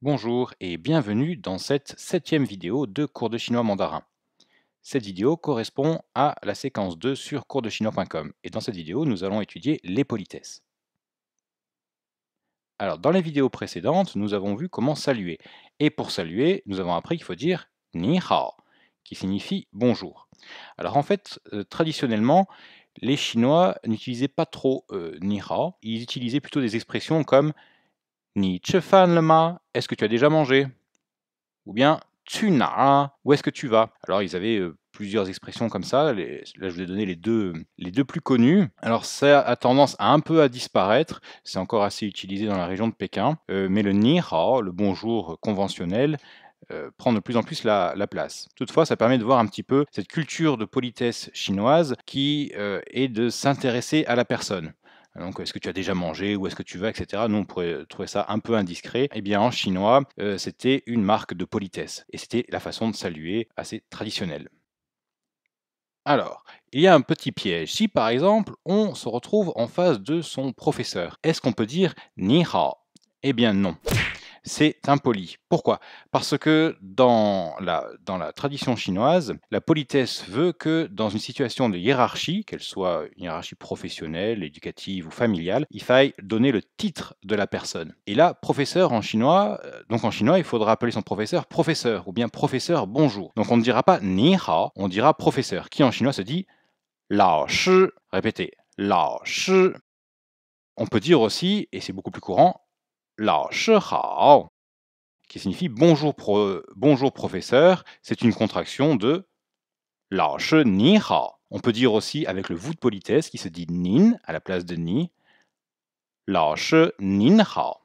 Bonjour et bienvenue dans cette 7e vidéo de cours de chinois mandarin. Cette vidéo correspond à la séquence 2 sur coursdechinois.com et dans cette vidéo, nous allons étudier les politesses. Alors, dans les vidéos précédentes, nous avons vu comment saluer. Et pour saluer, nous avons appris qu'il faut dire ni hao, qui signifie bonjour. Alors en fait, traditionnellement, les Chinois n'utilisaient pas trop ni hao, ils utilisaient plutôt des expressions comme ni che fan le ma, est-ce que tu as déjà mangé? Ou bien tu n'as, où est-ce que tu vas? Alors ils avaient plusieurs expressions comme ça, là je vous ai donné les deux plus connues. Alors ça a tendance à un peu à disparaître, c'est encore assez utilisé dans la région de Pékin, mais le ni hao, le bonjour conventionnel, prend de plus en plus la place. Toutefois, ça permet de voir un petit peu cette culture de politesse chinoise qui est de s'intéresser à la personne. Donc, est-ce que tu as déjà mangé? Où est-ce que tu vas? Etc. Nous, on pourrait trouver ça un peu indiscret. Eh bien, en chinois, c'était une marque de politesse. Et c'était la façon de saluer assez traditionnelle. Alors, il y a un petit piège. Si, par exemple, on se retrouve en face de son professeur, est-ce qu'on peut dire ni hao? Eh bien, non. C'est impoli. Pourquoi? Parce que dans la tradition chinoise, la politesse veut que dans une situation de hiérarchie, qu'elle soit une hiérarchie professionnelle, éducative ou familiale, il faille donner le titre de la personne. Et là, professeur en chinois, donc en chinois, il faudra appeler son professeur professeur ou bien professeur bonjour. Donc on ne dira pas ni hao, on dira professeur, qui en chinois se dit lao shi. Répétez, lao shi. On peut dire aussi, et c'est beaucoup plus courant, lao shi hao, qui signifie bonjour professeur, c'est une contraction de lao shi ni hao. On peut dire aussi avec le vous de politesse qui se dit nin à la place de ni, lao shi nin hao.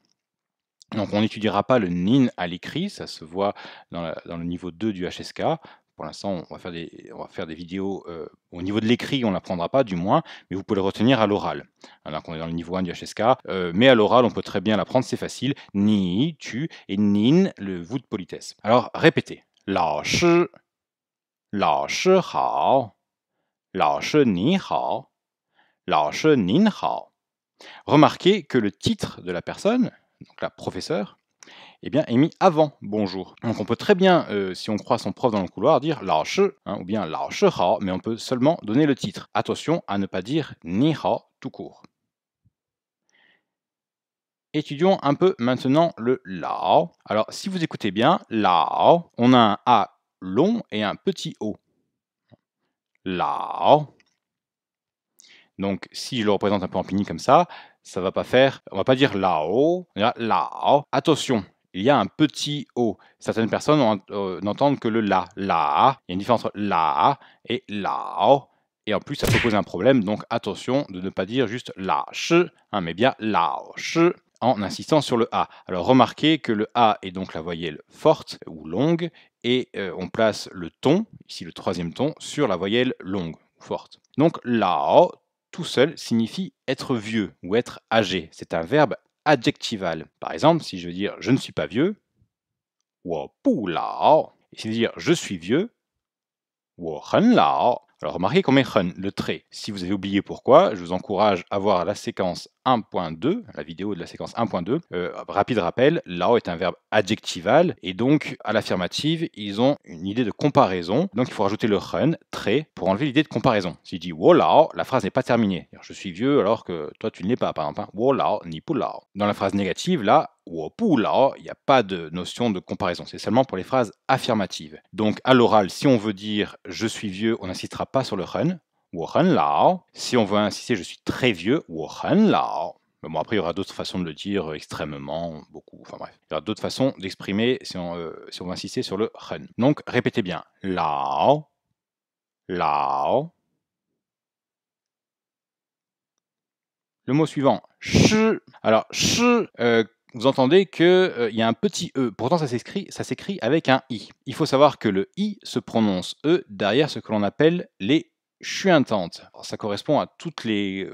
Donc on n'étudiera pas le nin à l'écrit, ça se voit dans le niveau 2 du HSK. Pour l'instant, on va faire des vidéos au niveau de l'écrit, on ne l'apprendra pas du moins, mais vous pouvez le retenir à l'oral. Alors qu'on est dans le niveau 1 du HSK, mais à l'oral, on peut très bien l'apprendre, c'est facile. Ni, tu, et nin, le vous de politesse. Alors répétez. Lao shi hao, lao shi ni hao, lao shi nin hao. Remarquez que le titre de la personne, donc la professeure, eh bien, est mis avant bonjour. Donc on peut très bien, si on croise son prof dans le couloir, dire lao shi, ou bien lao shi hao, mais on peut seulement donner le titre. Attention à ne pas dire ni hao tout court. Étudions un peu maintenant le lao. Alors si vous écoutez bien, lao, on a un A long et un petit O. Lao. Donc si je le représente un peu en pinyin comme ça va pas faire, on va pas dire lao, on dira lao. Attention, il y a un petit O. Certaines personnes n'entendent que le la. Il y a une différence entre la et lao. Et en plus, ça peut poser un problème. Donc attention de ne pas dire juste la shi, mais bien lao shi en insistant sur le A. Alors remarquez que le A est donc la voyelle forte ou longue et on place le ton, ici le troisième ton, sur la voyelle longue ou forte. Donc lao, tout seul, signifie être vieux ou être âgé. C'est un verbe adjectival. Par exemple, si je veux dire je ne suis pas vieux, wo bu lao. Et si je veux dire je suis vieux, wo hen lao. Alors remarquez qu'on met hen, le trait. Si vous avez oublié pourquoi, je vous encourage à voir la séquence 1.2, la vidéo de la séquence 1.2. Rapide rappel, lao est un verbe adjectival et donc à l'affirmative, ils ont une idée de comparaison. Donc il faut rajouter le hen, trait, pour enlever l'idée de comparaison. Si je dis wo lao, la phrase n'est pas terminée. Je suis vieux alors que toi tu ne l'es pas, par exemple. Wo lao, ni pu lao. Dans la phrase négative, là, wo pu lao, il n'y a pas de notion de comparaison. C'est seulement pour les phrases affirmatives. Donc à l'oral, si on veut dire je suis vieux, on n'insistera pas sur le hen. Wo hen lao. Si on veut insister je suis très vieux, wo hen lao. Mais bon, après, il y aura d'autres façons de le dire, extrêmement, beaucoup, enfin bref. Il y aura d'autres façons d'exprimer si on veut insister sur le hen. Donc, répétez bien. Lao, lao. Le mot suivant, shi. Alors, shi, vous entendez qu'il y a un petit E. Pourtant, ça s'écrit avec un I. Il faut savoir que le I se prononce E derrière ce que l'on appelle les chuintantes. Alors, ça correspond à tous les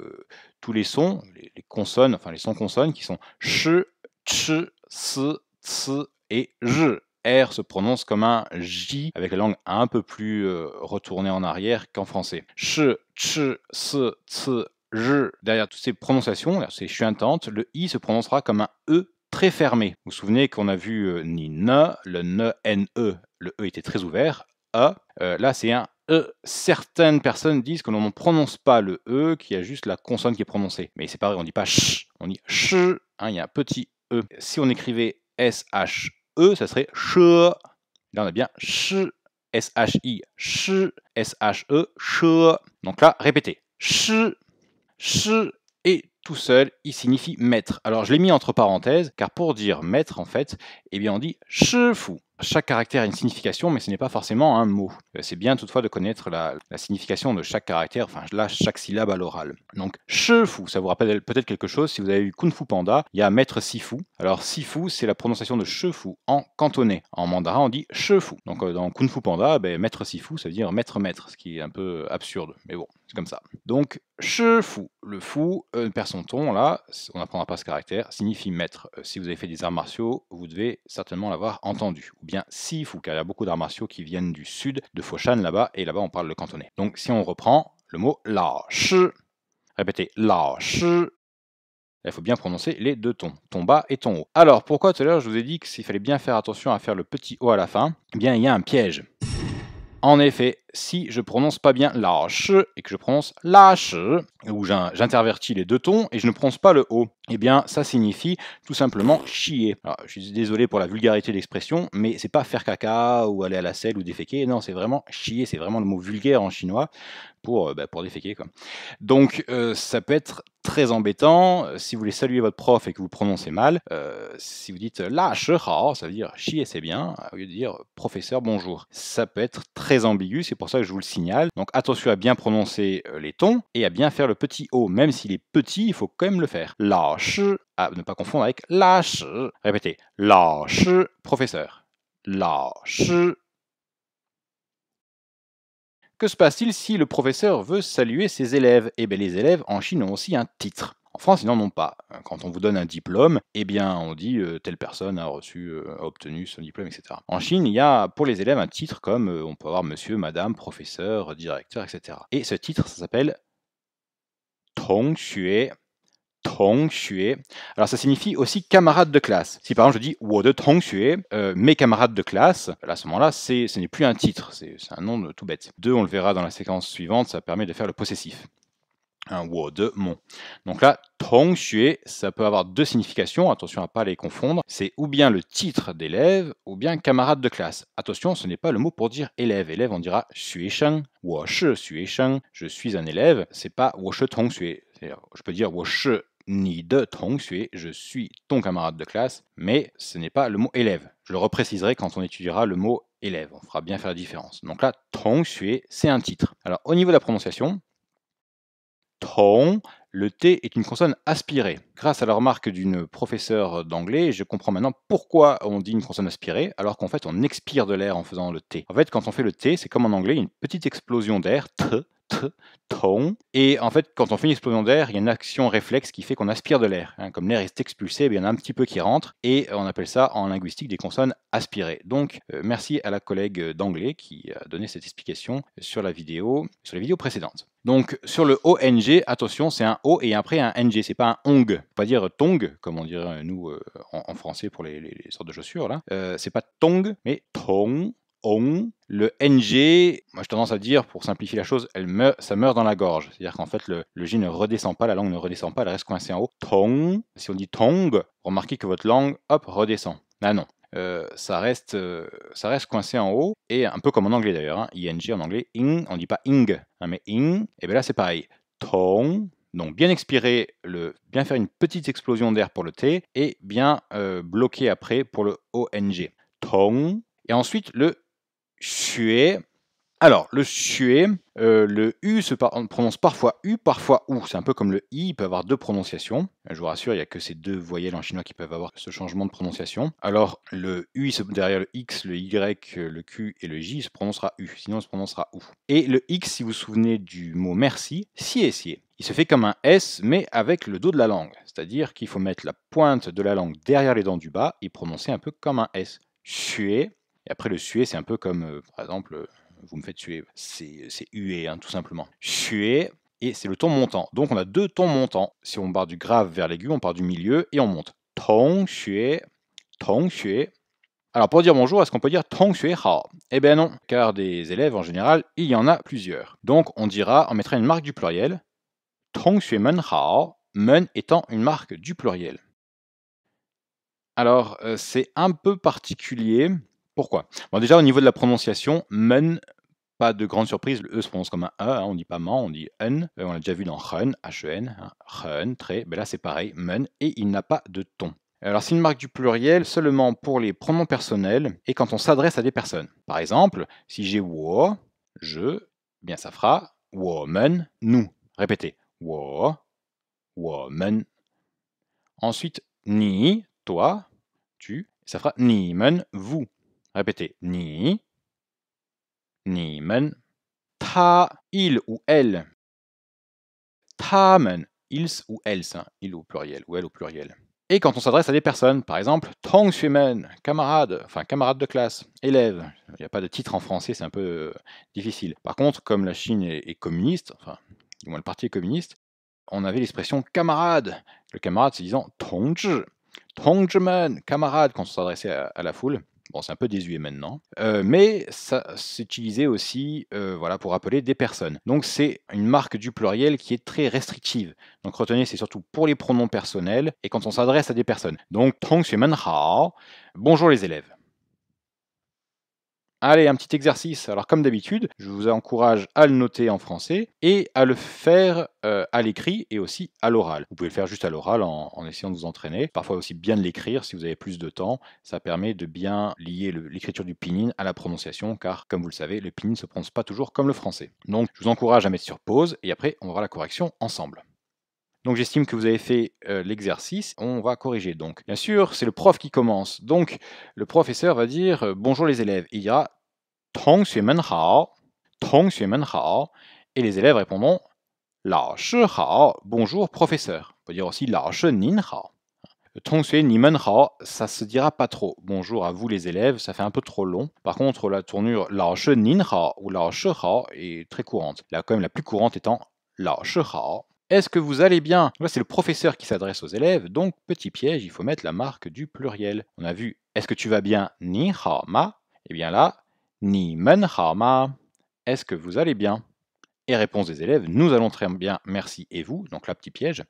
sons, les consonnes, enfin les sons consonnes qui sont ch, ch, s, ts et j. R se prononce comme un J avec la langue un peu plus retournée en arrière qu'en français. Ch, ch, s, ts, j. Derrière toutes ces prononciations, ces chuintantes, le I se prononcera comme un E très fermé. Vous vous souvenez qu'on a vu ni ne, le ne, ne, le e était très ouvert, là c'est un e. Certaines personnes disent que l'on ne prononce pas le e, qu'il y a juste la consonne qui est prononcée. Mais c'est pas vrai, on dit pas ch, on dit ch, hein, il y a un petit e. Si on écrivait S-H-E, ça serait ch. Là on a bien ch, S-H-I, ch, S-H-E, ch. Donc là, répétez. Ch, ch, et tout seul, il signifie maître. Alors je l'ai mis entre parenthèses, car pour dire maître, en fait, eh bien on dit chefu. Chaque caractère a une signification, mais ce n'est pas forcément un mot. C'est bien toutefois de connaître la signification de chaque caractère, enfin là, chaque syllabe à l'oral. Donc, chefu, ça vous rappelle peut-être quelque chose, si vous avez vu Kung Fu Panda, il y a maître Sifu. Alors, Sifu, c'est la prononciation de chefu en cantonais. En mandarin, on dit chefu. Donc, dans Kung Fu Panda, maître Sifu, ça veut dire maître, ce qui est un peu absurde, mais bon, c'est comme ça. Donc, chefu, le fou perd son ton, là, on n'apprendra pas ce caractère, signifie maître. Si vous avez fait des arts martiaux, vous devez certainement l'avoir entendu. Ou bien Sifu, car il y a beaucoup d'arts martiaux qui viennent du sud, de Foshan là-bas, et là-bas on parle le cantonais. Donc si on reprend le mot lâche, répétez lâche. Il faut bien prononcer les deux tons, ton bas et ton haut. Alors pourquoi tout à l'heure je vous ai dit qu'il fallait bien faire attention à faire le petit O à la fin? Eh bien il y a un piège. En effet, si je prononce pas bien lâche et que je prononce lâche, où j'intervertis les deux tons et je ne prononce pas le O, eh bien ça signifie tout simplement chier. Alors, je suis désolé pour la vulgarité d'expression, mais c'est pas faire caca ou aller à la selle ou déféquer, non, c'est vraiment chier, c'est vraiment le mot vulgaire en chinois pour déféquer, quoi. Donc ça peut être très embêtant si vous voulez saluer votre prof et que vous prononcez mal. Si vous dites lâche hao, ça veut dire chier c'est bien, au lieu de dire professeur bonjour. Ça peut être très ambigu, c'est pour ça que je vous le signale. Donc attention à bien prononcer les tons et à bien faire le petit O. Même s'il est petit, il faut quand même le faire. Lâche, à ne pas confondre avec lâche. Répétez, lâche professeur. Lâche. Que se passe-t-il si le professeur veut saluer ses élèves? Eh bien, les élèves en Chine ont aussi un titre. En France, ils n'en ont pas. Quand on vous donne un diplôme, eh bien, on dit telle personne a obtenu son diplôme, etc. En Chine, il y a pour les élèves un titre comme on peut avoir monsieur, madame, professeur, directeur, etc. Et ce titre, ça s'appelle Tongxue. Tongxue. Alors ça signifie aussi camarade de classe. Si par exemple je dis 我的同学, mes camarades de classe, à ce moment-là, ce n'est plus un titre, c'est un nom tout bête. Deux, on le verra dans la séquence suivante, ça permet de faire le possessif. Un 我的 mon. Donc là, 同学, ça peut avoir deux significations, attention à ne pas les confondre. C'est ou bien le titre d'élève, ou bien camarade de classe. Attention, ce n'est pas le mot pour dire élève. Élève, on dira 学生, 我是学生, je suis un élève, c'est pas 我是同学. Je peux dire 我是你的同学, je suis ton camarade de classe, mais ce n'est pas le mot élève. Je le repréciserai quand on étudiera le mot élève, on fera bien faire la différence. Donc là, 同学, c'est un titre. Alors au niveau de la prononciation, Tong, le T est une consonne aspirée. Grâce à la remarque d'une professeure d'anglais, je comprends maintenant pourquoi on dit une consonne aspirée, alors qu'en fait on expire de l'air en faisant le T. En fait, quand on fait le T, c'est comme en anglais, une petite explosion d'air, tong. Et en fait, quand on fait une explosion d'air, il y a une action réflexe qui fait qu'on aspire de l'air. Comme l'air est expulsé, il y en a un petit peu qui rentre, et on appelle ça en linguistique des consonnes aspirées. Donc, merci à la collègue d'anglais qui a donné cette explication sur la vidéo précédente. Donc, sur le ONG, attention, c'est un O et après un NG, c'est pas un ONG. Pas dire tong, comme on dirait nous en français pour les sortes de chaussures, là. C'est pas tong, mais tong. On. Le NG, moi j'ai tendance à dire, pour simplifier la chose, ça meurt dans la gorge. C'est-à-dire qu'en fait, le G ne redescend pas, la langue ne redescend pas, elle reste coincée en haut. Tong. Si on dit tong, remarquez que votre langue, hop, redescend. Ah non. Ça reste coincé en haut, et un peu comme en anglais d'ailleurs, hein. ING en anglais, ing, on ne dit pas ing, hein, mais ing, et bien là c'est pareil. Tong. Donc bien expirer, bien faire une petite explosion d'air pour le T, et bien bloquer après pour le ONG. Tong. Et ensuite le xue. Alors, le xue, le U on prononce parfois U, parfois OU. C'est un peu comme le I, il peut avoir deux prononciations. Je vous rassure, il n'y a que ces deux voyelles en chinois qui peuvent avoir ce changement de prononciation. Alors, le U, derrière le X, le Y, le Q et le J, il se prononcera U, sinon il se prononcera OU. Et le X, si vous vous souvenez du mot merci, sié. Il se fait comme un S, mais avec le dos de la langue. C'est-à-dire qu'il faut mettre la pointe de la langue derrière les dents du bas et prononcer un peu comme un S. Xue. Et après, le suer, c'est un peu comme, par exemple, vous me faites suer, c'est huer, hein, tout simplement. Suer, et c'est le ton montant. Donc on a deux tons montants. Si on part du grave vers l'aigu, on part du milieu et on monte. 同学, 同学. Alors pour dire bonjour, est-ce qu'on peut dire 同学好? Eh bien non, car des élèves en général, il y en a plusieurs. Donc on mettra une marque du pluriel, 同学们好, men étant une marque du pluriel. Alors c'est un peu particulier. Pourquoi? Bon, déjà au niveau de la prononciation, men, pas de grande surprise, le E se prononce comme un E, hein, on dit pas man, on dit en. On l'a déjà vu dans Hun, H-E-N, hein, Hun, trait, ben là c'est pareil, men, et il n'a pas de ton. Alors c'est une marque du pluriel seulement pour les pronoms personnels et quand on s'adresse à des personnes. Par exemple, si j'ai wo, je, eh bien ça fera woman, nous. Répétez, wo, woman. Ensuite, ni, toi, tu, ça fera nimen, vous. Répétez, ni, nimen. Ta, il ou elle. Tamen, ils ou elles, hein, il au pluriel, ou elle au pluriel. Et quand on s'adresse à des personnes, par exemple, 同学们, camarade, enfin camarade de classe, élève. Il n'y a pas de titre en français, c'est un peu difficile. Par contre, comme la Chine est communiste, enfin, du moins le parti est communiste, on avait l'expression camarade. Le camarade, c'est disant 同志, 同志们, camarade, quand on s'adressait à la foule. Bon, c'est un peu désuet maintenant, mais ça s'utilisait aussi voilà, pour appeler des personnes. Donc c'est une marque du pluriel qui est très restrictive. Donc retenez, c'est surtout pour les pronoms personnels et quand on s'adresse à des personnes. Donc 同学们好, bonjour les élèves. Allez, un petit exercice. Alors comme d'habitude, je vous encourage à le noter en français et à le faire à l'écrit et aussi à l'oral. Vous pouvez le faire juste à l'oral en essayant de vous entraîner. Parfois aussi bien de l'écrire si vous avez plus de temps. Ça permet de bien lier l'écriture du pinyin à la prononciation car comme vous le savez, le pinyin ne se prononce pas toujours comme le français. Donc je vous encourage à mettre sur pause et après on verra la correction ensemble. Donc j'estime que vous avez fait l'exercice, on va corriger. Donc bien sûr, c'est le prof qui commence. Donc le professeur va dire bonjour les élèves. Il dira 同学们好, 同学们好, et les élèves répondront 老师好, bonjour professeur. On peut dire aussi 老师您好. 同学你们好, ça se dira pas trop. Bonjour à vous les élèves, ça fait un peu trop long. Par contre, la tournure 老师您好 ou 老师好 est très courante. Là, quand même, la plus courante étant 老师好. Est-ce que vous allez bien? Là, c'est le professeur qui s'adresse aux élèves, donc petit piège, il faut mettre la marque du pluriel. On a vu est-ce que tu vas bien? 你好吗? Et bien là, 你们好吗? Est-ce que vous allez bien? Et réponse des élèves, nous allons très bien, merci, et vous? Donc là, petit piège.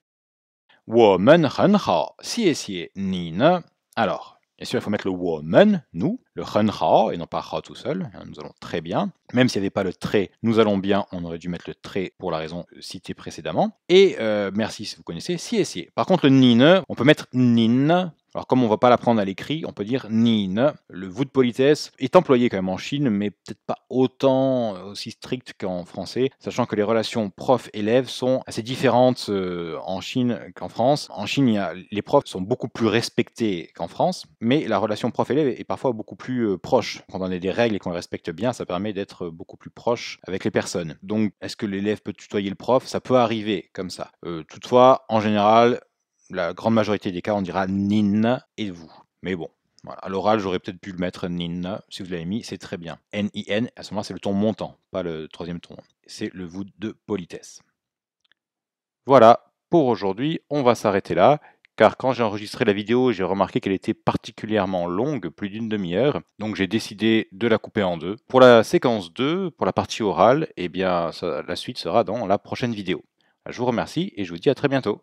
我们很好, 谢谢, 你呢? Alors, bien sûr, il faut mettre le 我们, nous, le 很好, et non pas 好 tout seul, nous allons très bien. Même s'il n'y avait pas le trait, nous allons bien, on aurait dû mettre le trait pour la raison citée précédemment. Et merci si vous connaissez, 谢谢. Par contre, le 你呢, on peut mettre 您. Alors comme on ne va pas l'apprendre à l'écrit, on peut dire 您. Le vous de politesse est employé quand même en Chine, mais peut-être pas autant aussi strict qu'en français, sachant que les relations prof-élève sont assez différentes en Chine qu'en France. En Chine, les profs sont beaucoup plus respectés qu'en France, mais la relation prof-élève est parfois beaucoup plus proche. Quand on a des règles et qu'on les respecte bien, ça permet d'être beaucoup plus proche avec les personnes. Donc, est-ce que l'élève peut tutoyer le prof? Ça peut arriver comme ça. Toutefois, en général, la grande majorité des cas, on dira nin et vous. Mais bon, voilà. À l'oral, j'aurais peut-être pu le mettre nin. Si vous l'avez mis, c'est très bien. N-I-N, à ce moment-là, c'est le ton montant, pas le troisième ton. C'est le vous de politesse. Voilà, pour aujourd'hui, on va s'arrêter là. Car quand j'ai enregistré la vidéo, j'ai remarqué qu'elle était particulièrement longue, plus d'une demi-heure. Donc j'ai décidé de la couper en deux. Pour la séquence 2, pour la partie orale, eh bien, la suite sera dans la prochaine vidéo. Je vous remercie et je vous dis à très bientôt.